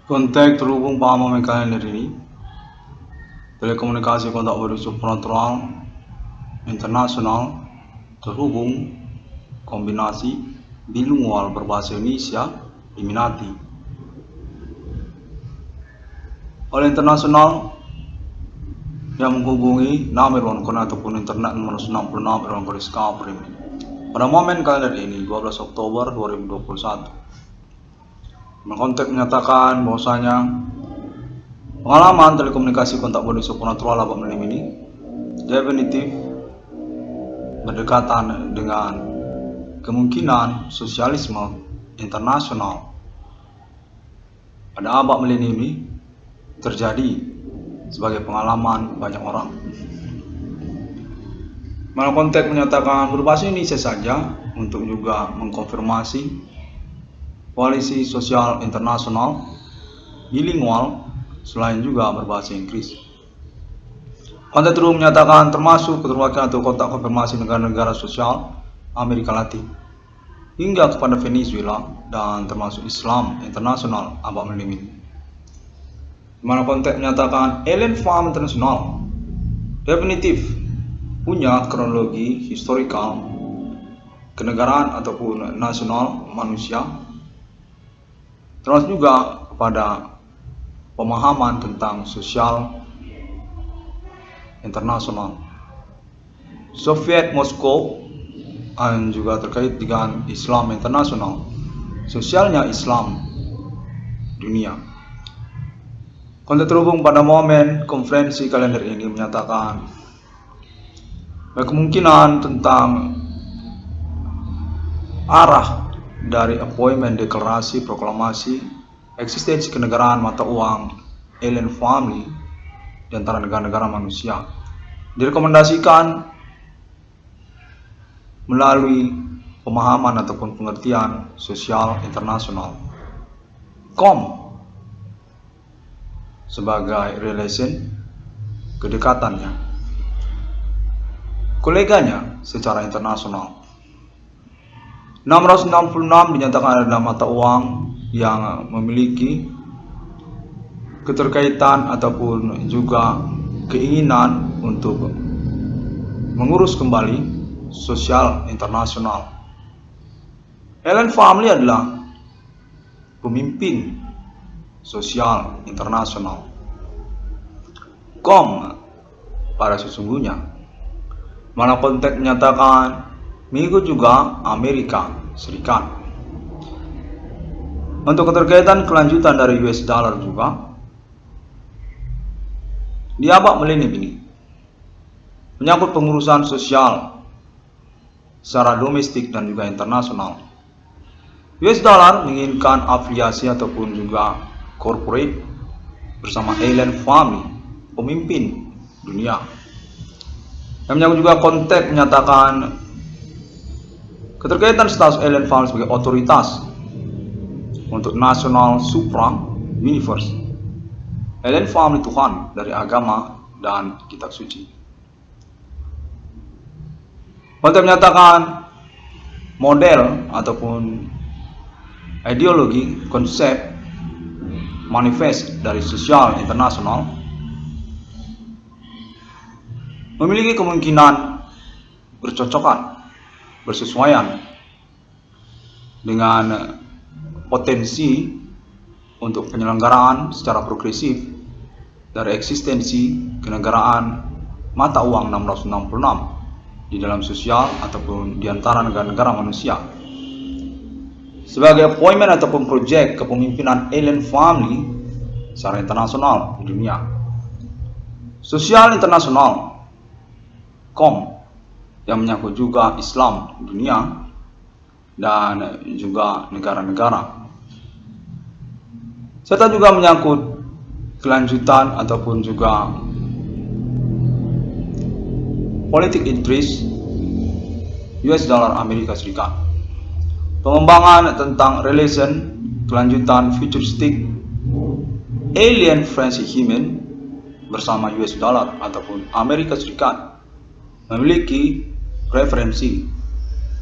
Kontak terhubung paham kalender ini. Telekomunikasi kontak supranatural internasional terhubung kombinasi bilingual berbahasa Indonesia diminati oleh internasional yang menghubungi nomor ataupun internet nomor 66 Discovery pada momen kalender ini 12 Oktober 2021. Kontak menyatakan bahwasanya pengalaman telekomunikasi kontak supranatural abad minim ini definitif berdekatan dengan kemungkinan sosialisme internasional pada abad milenium ini terjadi sebagai pengalaman banyak orang. Malah kontak menyatakan berbahasa Indonesia saja untuk juga mengkonfirmasi koalisi sosial internasional bilingual selain juga berbahasa Inggris. Kontak terus menyatakan termasuk keterwakilan atau kontak konfirmasi negara-negara sosial Amerika Latin hingga kepada Venezuela dan termasuk Islam internasional abad milenium ini. Di mana kontak menyatakan Alien Farm Internasional definitif punya kronologi historikal kenegaraan ataupun nasional manusia, termasuk juga kepada pemahaman tentang sosial internasional Soviet Moskow dan juga terkait dengan Islam internasional, sosialnya Islam dunia. Kontak terhubung pada momen konferensi kalender ini menyatakan kemungkinan tentang arah dari appointment deklarasi proklamasi eksistensi kenegaraan mata uang alien family di antara negara-negara manusia direkomendasikan melalui pemahaman ataupun pengertian sosial internasional COM sebagai relation kedekatannya koleganya secara internasional. 666 dinyatakan adalah mata uang yang memiliki keterkaitan ataupun juga keinginan untuk mengurus kembali sosial internasional. Alien Family adalah pemimpin sosial internasional. COM pada sesungguhnya mana konteks menyatakan mengikut juga Amerika Serikat. Untuk keterkaitan kelanjutan dari US dollar juga di abad milenium ini menyangkut pengurusan sosial secara domestik dan juga internasional. US dollar menginginkan afiliasi ataupun juga corporate bersama Alien Family, pemimpin dunia. Yang menyangkut juga konteks menyatakan keterkaitan status Alien Family sebagai otoritas untuk nasional supra universe. Alien Family Tuhan dari agama dan kitab suci. Konteks menyatakan model ataupun ideologi konsep manifest dari sosial internasional memiliki kemungkinan bercocokan, bersesuaian dengan potensi untuk penyelenggaraan secara progresif dari eksistensi kenegaraan mata uang 666 di dalam sosial ataupun di antara negara-negara manusia sebagai appointment ataupun proyek kepemimpinan Alien Family secara internasional di dunia. Sosial internasional COM yang menyangkut juga Islam dunia dan juga negara-negara, serta juga menyangkut kelanjutan ataupun juga politik interest US dollar Amerika Serikat, pengembangan tentang relation kelanjutan futuristik alien friendship human bersama US dollar ataupun Amerika Serikat memiliki referensi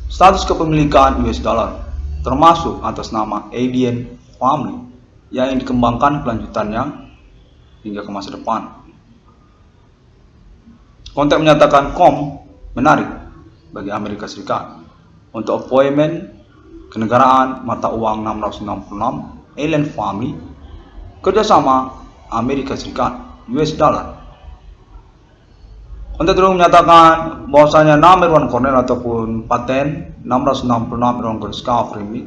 status kepemilikan US dollar termasuk atas nama Alien Family yang dikembangkan kelanjutannya hingga ke masa depan. Konteks menyatakan COM menarik bagi Amerika Serikat untuk appointment kenegaraan mata uang 666 Alien Family kerjasama Amerika Serikat US dollar. Konteks terus menyatakan bahwasanya nama Irwan Cornell ataupun paten 666 Irwan Discovery ini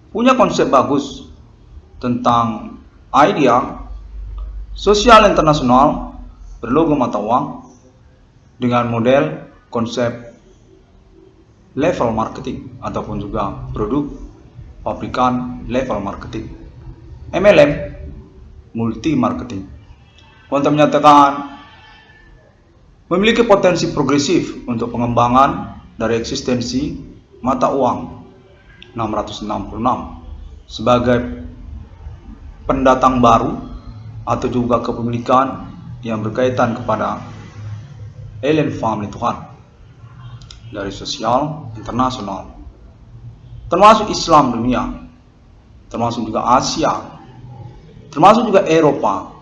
punya konsep bagus tentang idea sosial internasional berlogo mata uang dengan model konsep level marketing ataupun juga produk pabrikan level marketing MLM multi marketing. Konteks menyatakan memiliki potensi progresif untuk pengembangan dari eksistensi mata uang 666 sebagai pendatang baru atau juga kepemilikan yang berkaitan kepada Alien Family Tuhan dari sosial internasional, termasuk Islam dunia, termasuk juga Asia, termasuk juga Eropa,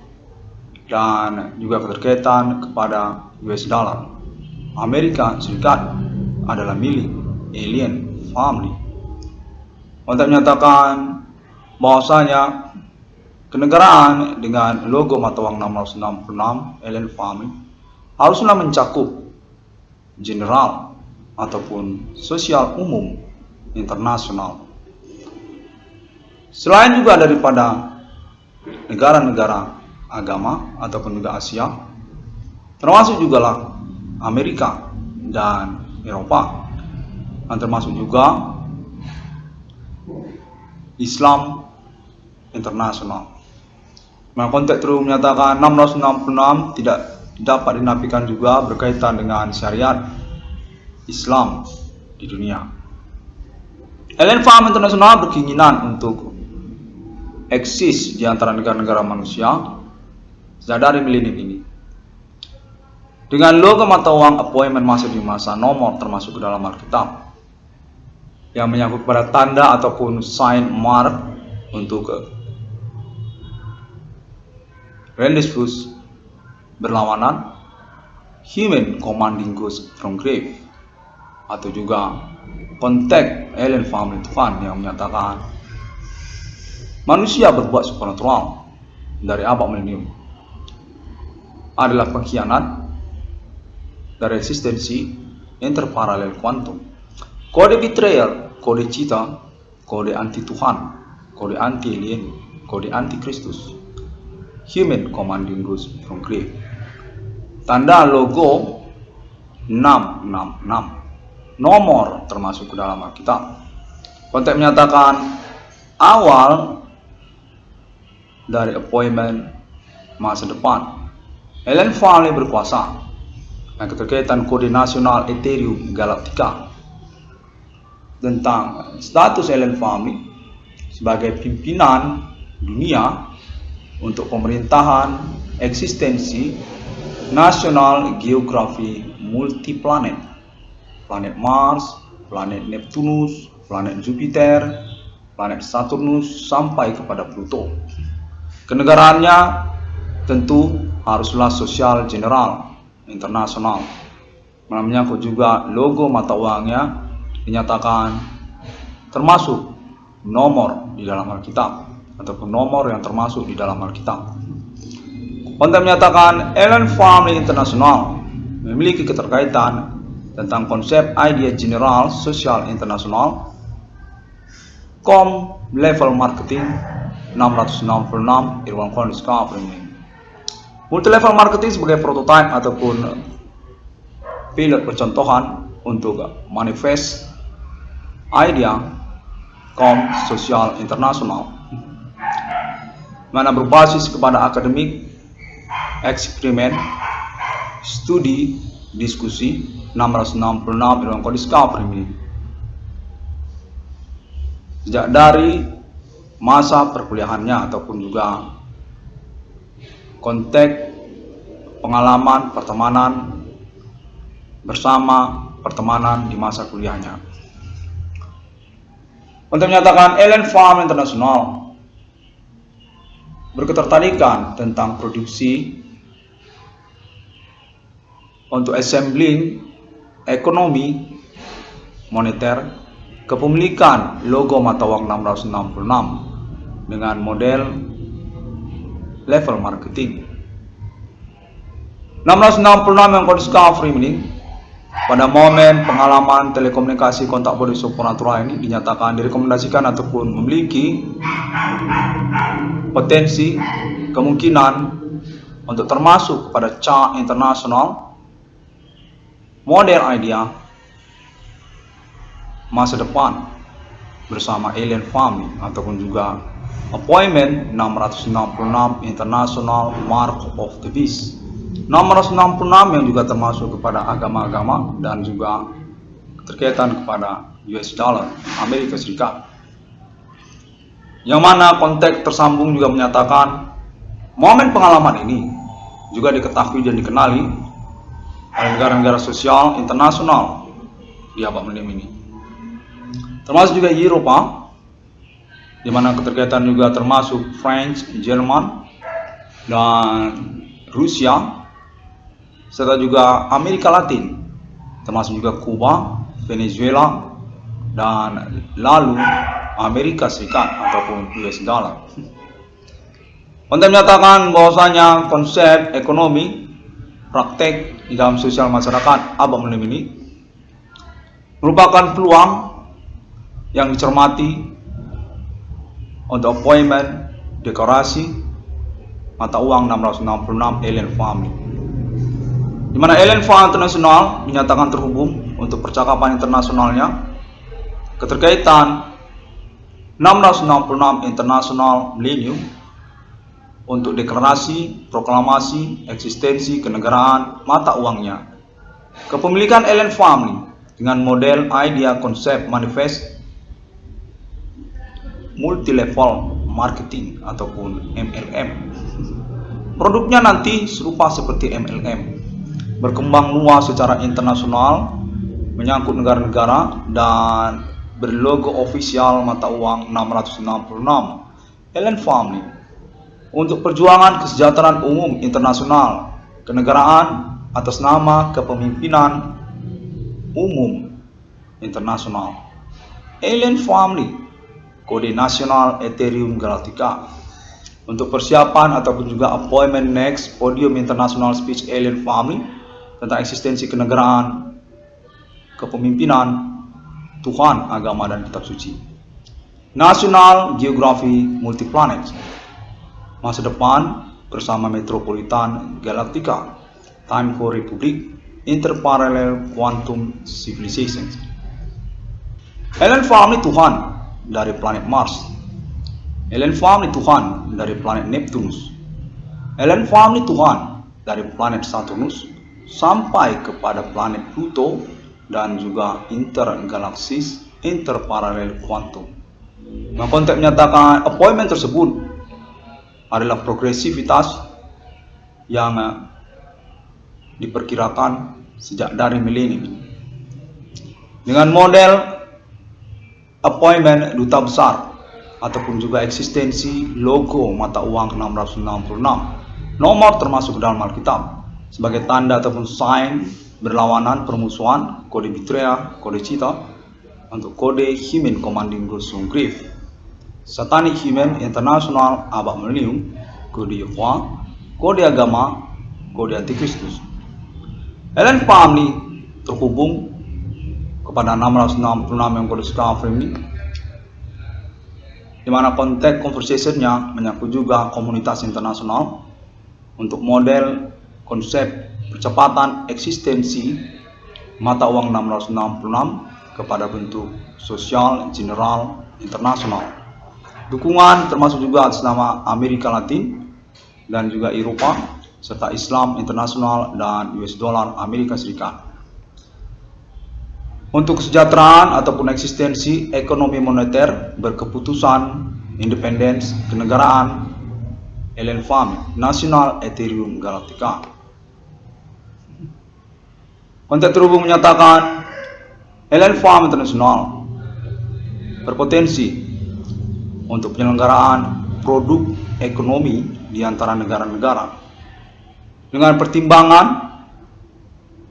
dan juga keterkaitan kepada US dollar. Amerika Serikat adalah milik Alien Family. Untuk menyatakan bahwasanya kenegaraan dengan logo mata uang 666 Alien Family haruslah mencakup general ataupun sosial umum internasional. Selain juga daripada negara-negara agama ataupun juga Asia, termasuk juga lah Amerika dan Eropa, dan termasuk juga Islam internasional. Nah, konteks terus menyatakan 666 tidak dapat dinafikan juga berkaitan dengan syariat Islam di dunia. Alien Family internasional berkeinginan untuk eksis di antara negara-negara manusia sejak dari milenium ini. Dengan logo mata uang appointment masuk di masa nomor termasuk ke dalam Alkitab yang menyangkut pada tanda ataupun sign mark untuk rendezvous berlawanan human commanding ghost from grave atau juga konteks Alien Family Tuhan yang menyatakan manusia berbuat supernatural dari abad milenium adalah pengkhianat dari eksistensi interparalel kuantum, kode betrayal, kode cita, kode anti Tuhan, kode anti alien, kode anti Kristus, human commanding ghost from grave. Tanda logo 666 nomor termasuk ke dalam Alkitab. Konteks menyatakan awal dari appointment masa depan Alien Family berkuasa dan keterkaitan kode nasional Ethereum Galactica tentang status Alien Family sebagai pimpinan dunia untuk pemerintahan eksistensi nasional geografi multiplanet, planet Mars, planet Neptunus, planet Jupiter, planet Saturnus sampai kepada Pluto. Kenegaraannya tentu haruslah sosial general internasional. Menyangkut juga logo mata uangnya dinyatakan termasuk nomor di dalam Alkitab ataupun nomor yang termasuk di dalam Alkitab. Konteks menyatakan Alien Family Internasional memiliki keterkaitan tentang konsep idea general sosial internasional COM level marketing 666 Irwan Discovery. Multi-level marketing sebagai prototipe ataupun pilot percontohan untuk manifest idea COM sosial internasional, mana berbasis kepada akademik, eksperimen, studi, diskusi 666 Irwan Discovery. Sejak dari masa perkuliahannya ataupun juga konteks pengalaman pertemanan bersama pertemanan di masa kuliahnya. Untuk menyatakan Alien Family Internasional berketertarikan tentang produksi untuk assembling ekonomi moneter, kepemilikan logo mata uang 666 dengan model level marketing. 666 yang kau discovery ini pada momen pengalaman telekomunikasi kontak bodi supernatural ini dinyatakan direkomendasikan ataupun memiliki potensi kemungkinan untuk termasuk kepada chart internasional model idea masa depan bersama Alien Family ataupun juga appointment 666 International Mark of the Beast. 666 yang juga termasuk kepada agama-agama dan juga keterkaitan kepada US dollar Amerika Serikat. Yang mana konteks tersambung juga menyatakan momen pengalaman ini juga diketahui dan dikenali oleh negara-negara sosial internasional di abad milenium ini. Termasuk juga Eropa, di mana keterkaitan juga termasuk French, Jerman, dan Rusia, serta juga Amerika Latin, termasuk juga Kuba, Venezuela, dan lalu Amerika Serikat ataupun US dollar. Untuk menyatakan bahwasanya konsep ekonomi praktek di dalam sosial masyarakat abad milenium ini merupakan peluang yang dicermati untuk appointment dekorasi mata uang 666 Alien Family, di mana Alien Family Internasional dinyatakan terhubung untuk percakapan internasionalnya, keterkaitan 666 International Millennium untuk deklarasi proklamasi eksistensi kenegaraan mata uangnya, kepemilikan Alien Family dengan model idea konsep manifest multi-level marketing ataupun MLM. Produknya nanti serupa seperti MLM, berkembang luas secara internasional, menyangkut negara-negara dan berlogo ofisial mata uang 666 Alien Family untuk perjuangan kesejahteraan umum internasional, kenegaraan atas nama kepemimpinan umum internasional. Alien Family kode nasional Ethereum Galactica untuk persiapan ataupun juga appointment next podium international speech Alien Family tentang eksistensi kenegaraan, kepemimpinan Tuhan, agama dan kitab suci. National Geography Multiplanet masa depan bersama Metropolitan Galactica, Time for Republic, Interparallel Quantum Civilizations. Alien Family Tuhan dari planet Mars, Alien Family Tuhan dari planet Neptunus, Alien Family Tuhan dari planet Saturnus sampai kepada planet Pluto dan juga intergalaksis interparalel quantum. Nah, konteks menyatakan appointment tersebut adalah progresivitas yang diperkirakan sejak dari milenium dengan model appointment duta besar ataupun juga eksistensi logo mata uang 666 nomor termasuk dalam Alkitab sebagai tanda ataupun sign berlawanan permusuhan, kode Betrayal, kode Cita untuk kode Human Commanding Gulsum Grief, Satanic Human International abad milenium, kode Yehova, kode agama, kode Antikristus. Alien Family terhubung kepada 666 yang kode discovery ini, di mana konteks conversation-nya menyangkut juga komunitas internasional untuk model konsep percepatan eksistensi mata uang 666 kepada bentuk sosial general internasional. Dukungan termasuk juga atas nama Amerika Latin dan juga Eropa serta Islam internasional dan US dollar Amerika Serikat. Untuk kesejahteraan ataupun eksistensi ekonomi moneter berkeputusan independence kenegaraan Alien Family National Ethereum Galactica. Konteks terhubung menyatakan Alien Family International berpotensi untuk penyelenggaraan produk ekonomi di antara negara-negara dengan pertimbangan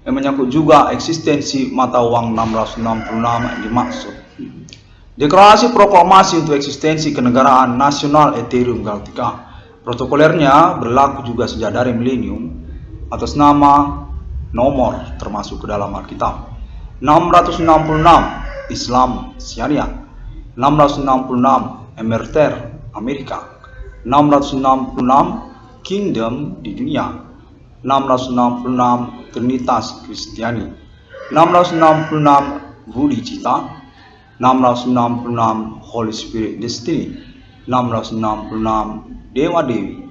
yang menyangkut juga eksistensi mata uang 666 yang dimaksud. Deklarasi proklamasi untuk eksistensi kenegaraan nasional Ethereum Galactica. Protokolernya berlaku juga sejak dari milenium atas nama nomor termasuk ke dalam Alkitab. 666 Islam Syariah, 666 Emerter Amerika, 666 Kingdom di dunia, 666 Trinitas Kristiani, 666 Budi Cita, 666 Holy Spirit Destiny, 666 Dewa Dewi,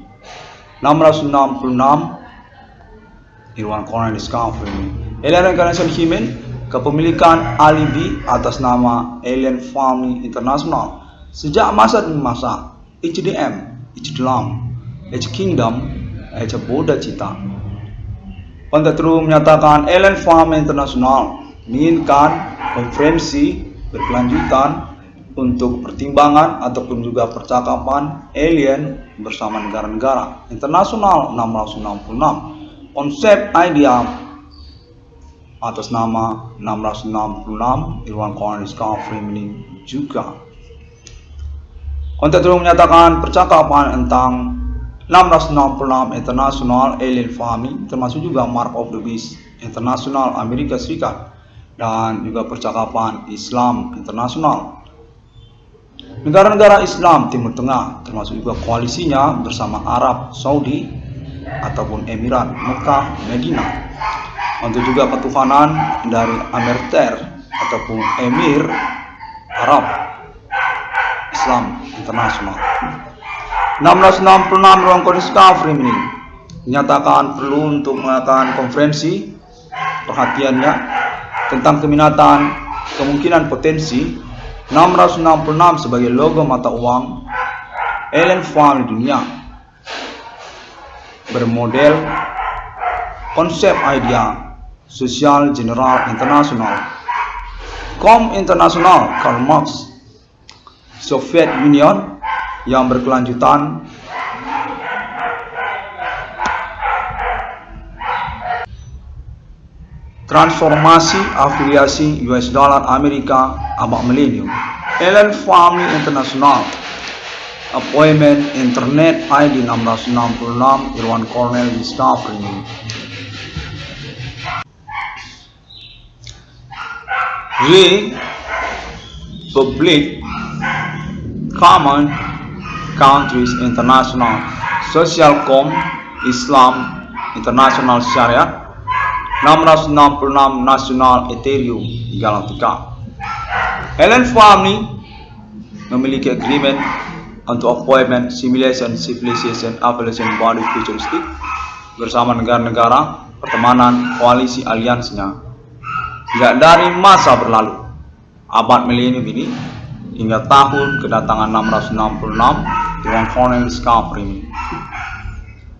666 Irwan Cornel Discovery, Alien Reincarnation Human, kepemilikan alibi atas nama Alien Family International sejak masa demi masa, HDM, H-Dalam, H-Kingdom, H-Buddha Cita. Kontekstu menyatakan Alien Family International menginginkan konferensi berkelanjutan untuk pertimbangan ataupun juga percakapan alien bersama negara-negara internasional 666. Konsep idea atas nama 666 Irwan Cornel Discovery meaning juga. Kontekstu menyatakan percakapan tentang 666 International Alien Family termasuk juga Mark of the Beast International Amerika Serikat dan juga percakapan Islam Internasional. Negara-negara Islam Timur Tengah termasuk juga koalisinya bersama Arab Saudi ataupun Emirat Mekah Medina untuk juga ketuhanan dari Amerter ataupun Emir Arab Islam Internasional. 666 Ruang Kode Discovery menyatakan perlu untuk mengadakan konferensi perhatiannya tentang keminatan kemungkinan potensi 666 sebagai logo mata uang Alien Family dunia bermodel konsep idea sosial general internasional Kom Internasional Karl Marx Soviet Union yang berkelanjutan transformasi afiliasi US dollar Amerika abad milenium, Alien Family International, appointment Internet ID 666 Irwan Cornel Discovery. Republic Common Countries International, Socialcom Islam International Syariah, 666 National Ethereum Galactica. Alien Family memiliki agreement untuk appointment simulation civilization affiliation body futuristic bersama negara-negara pertemanan koalisi aliansnya sejak dari masa berlalu abad milenium ini hingga tahun kedatangan 666 Irwan Cornel Discovery.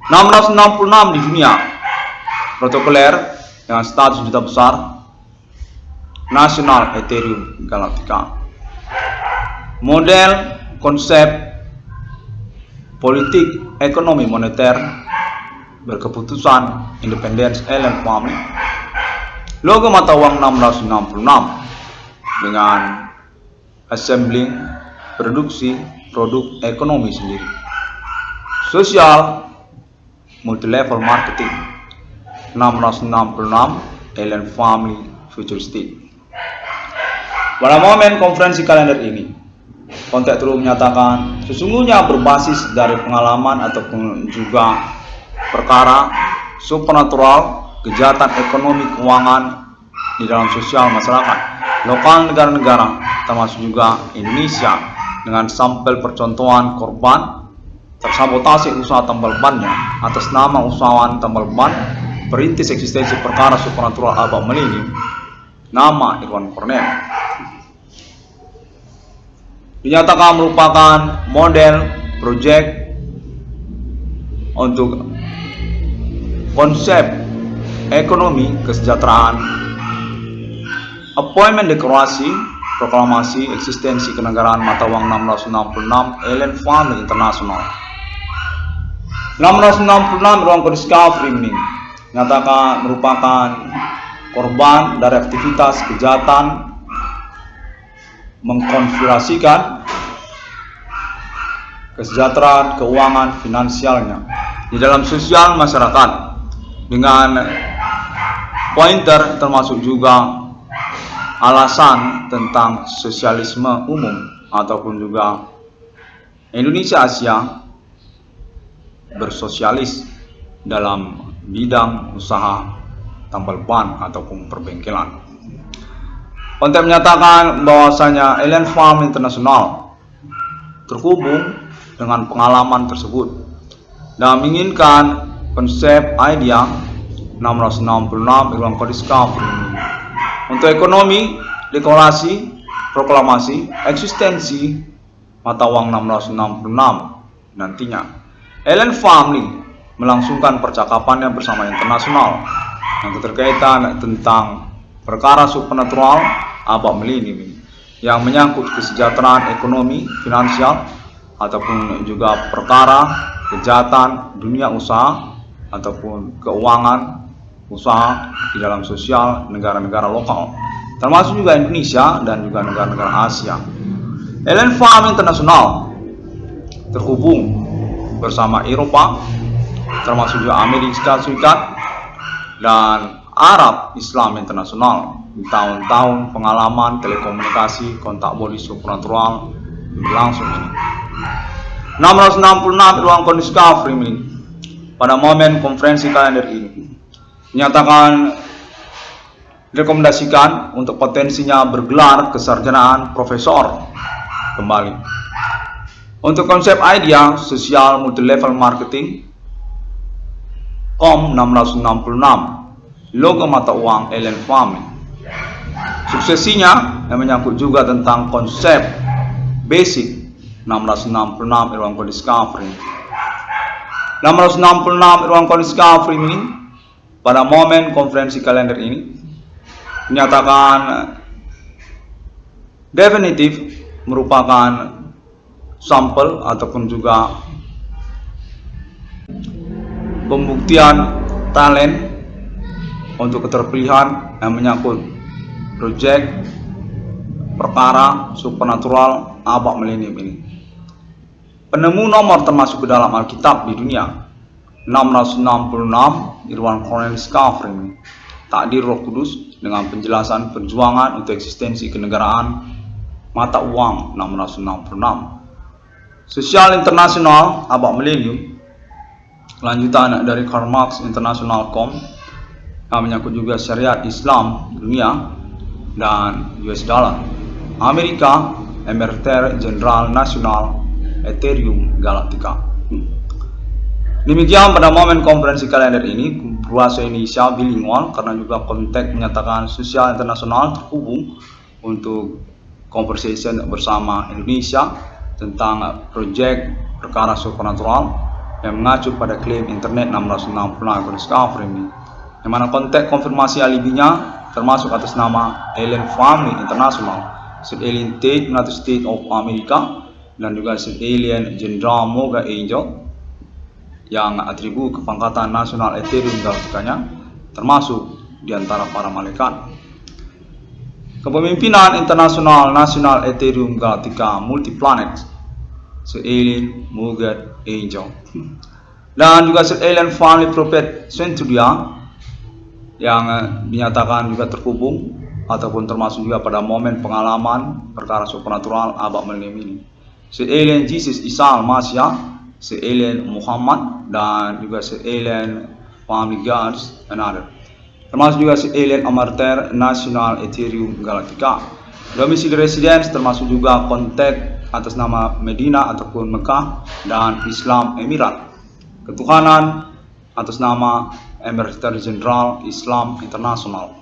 666 di dunia protokoler dengan status duta besar National Ethereum Galactica. Model konsep politik ekonomi moneter berkeputusan independence Alien Family. Logo mata uang 666 dengan assembling produksi produk ekonomi sendiri. Sosial multilevel marketing 666 Alien Family Futuristic. Pada momen konferensi kalender ini, konteks terus menyatakan sesungguhnya berbasis dari pengalaman ataupun juga perkara supernatural kejahatan ekonomi keuangan di dalam sosial masyarakat lokal negara-negara termasuk juga Indonesia dengan sampel percontohan korban tersabotase usaha tambal bannya atas nama usahawan tambal ban perintis eksistensi perkara supernatural abad milenium nama Irwan Cornel dinyatakan merupakan model proyek untuk konsep ekonomi kesejahteraan appointment deklarasi proklamasi eksistensi kenegaraan mata uang 666 Alien Family International. 666 ruang discovery ini nyatakan merupakan korban dari aktivitas kejahatan mengkonspirasikan kesejahteraan keuangan finansialnya di dalam sosial masyarakat dengan pointer termasuk juga alasan tentang sosialisme umum ataupun juga Indonesia Asia bersosialis dalam bidang usaha tambal ban ataupun perbengkelan. Konten menyatakan bahwasanya Alien Farm International terhubung dengan pengalaman tersebut dan menginginkan konsep idea 666 ruang discovery untuk ekonomi, dekorasi, proklamasi, eksistensi mata uang 666 nantinya. Alien Family melangsungkan percakapannya bersama internasional yang keterkaitan tentang perkara supernatural abad milenium yang menyangkut kesejahteraan ekonomi, finansial, ataupun juga perkara kejahatan dunia usaha ataupun keuangan usaha di dalam sosial negara-negara lokal, termasuk juga Indonesia dan juga negara-negara Asia. Alien Farm International terhubung bersama Eropa, termasuk juga Amerika Serikat dan Arab Islam Internasional di tahun-tahun pengalaman telekomunikasi kontak body supernatural berlangsung ini. 666 ruang discovery ini pada momen konferensi kalender ini menyatakan rekomendasikan untuk potensinya bergelar kesarjanaan profesor kembali. Untuk konsep idea sosial multilevel marketing COM 666 logo mata uang Alien Family. Suksesinya yang menyangkut juga tentang konsep basic 666 ruang discovery. 666 ruang discovery ini pada momen konferensi kalender ini menyatakan definitif merupakan sampel ataupun juga pembuktian talent untuk keterpilihan yang menyangkut proyek perkara supernatural abad milenium ini. Penemu nomor termasuk ke dalam Alkitab di dunia 666 Irwan Cornel Discovery ini takdir Roh Kudus dengan penjelasan perjuangan untuk eksistensi kenegaraan mata uang 666 sosial internasional abad milenium, lanjutan dari Karl Marx International Com yang menyangkut juga syariat Islam dunia dan US dollar Amerika Emeriter General Nasional Ethereum Galactica. Demikian pada momen konferensi kalender ini berbahasa Indonesia bilingual karena juga konteks menyatakan sosial internasional terhubung untuk conversation bersama Indonesia tentang proyek perkara supernatural yang mengacu pada klaim internet 666 discovery ini, yang mana konteks konfirmasi alibinya termasuk atas nama Alien Family International, Sir Alien Tate United States of America, dan juga Sir Alien General Moga Angel yang atribut kepangkatan nasional Ethereum Galactica-nya termasuk di antara para malaikat. Kepemimpinan internasional nasional Ethereum Galactica Multiplanet Sir Alien Moga Angel dan juga Sir Alien Family Prophet Centuria yang dinyatakan juga terhubung ataupun termasuk juga pada momen pengalaman perkara supernatural abad milenium ini. Sir Alien Jesus Isa Al-Masih, Sir Alien Muhammad dan juga Sir Alien Family Gods and other. Termasuk juga Sir Alien Emeriter National Ethereum Galactica. Domisili residence termasuk juga kontak atas nama Medina ataupun Mekah dan Islam Emirat. Ketuhanan atas nama Emeriter General Islam International.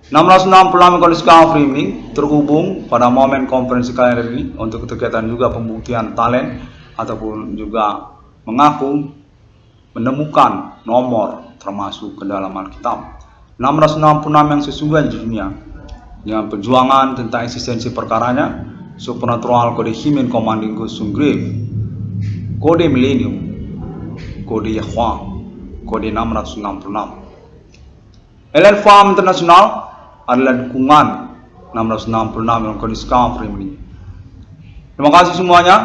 666 discovery ini terhubung pada momen konferensi kalender ini untuk kegiatan juga pembuktian talent ataupun juga mengaku menemukan nomor termasuk ke dalam Alkitab 666 yang sesungguhnya di dunia dengan perjuangan tentang eksistensi perkaranya, supernatural kode Himen Commanding Sunggrave, kode Millennium, kode Yahwa, kode 666. Alien Farm Internasional adalah dukungan 666 yang kode Discovery ini. Terima kasih semuanya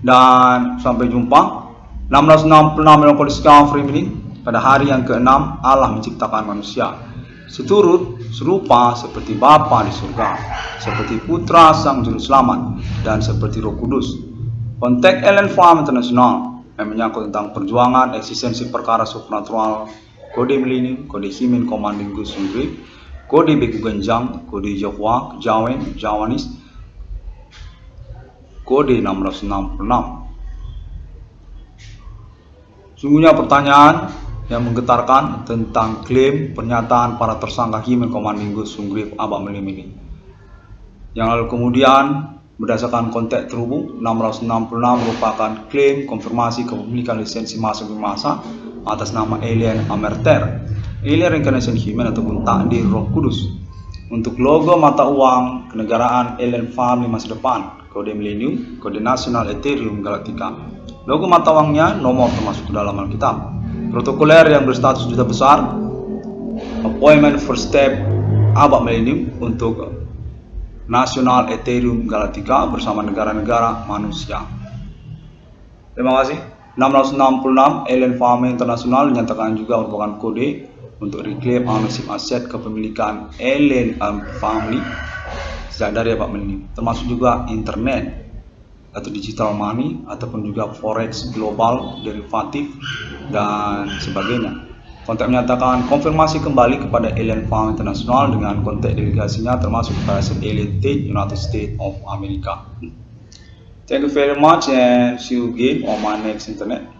dan sampai jumpa. 666 yang kode Discovery ini pada hari yang ke-6 Allah menciptakan manusia seturut serupa seperti Bapa di surga, seperti Putra Sang Juru Selamat, dan seperti Roh Kudus. Konteks Alien Farm Internasional yang menyangkut tentang perjuangan eksistensi perkara supernatural, kode Millennium, kode Himen Commanding Sunggrave, kode Beku Genjang, kode Yahwa, Kejawen, Jawanis, kode 666. Sungguhnya pertanyaan yang menggetarkan tentang klaim pernyataan para tersangka Himen Commanding Sunggrave Abak Melim ini. Yang lalu kemudian berdasarkan konteks terhubung, 666 merupakan klaim konfirmasi kepemilikan lisensi masa atas nama Alien Amerter, Alien Reincarnation Himen ataupun takdir Roh Kudus untuk logo mata uang kenegaraan Alien Family masa depan, kode Millennium, kode Nasional Ethereum Galactica. Logo mata uangnya nomor termasuk ke dalam Alkitab. Protokoler yang berstatus duta besar, appointment first step Abak Millennium untuk Nasional Ethereum Galactica bersama negara-negara manusia. Terima kasih. 666 Alien Farm Internasional dinyatakan juga merupakan kode untuk reclaim ownership aset kepemilikan Alien Family sejak dari Abak Millennium, termasuk juga internet atau digital money ataupun juga forex global derivatif dan sebagainya. Konteks menyatakan konfirmasi kembali kepada Alien Farm Internasional dengan konteks delegasinya termasuk kepada Alien State United States of America. Thank you very much and see you again on my next internet.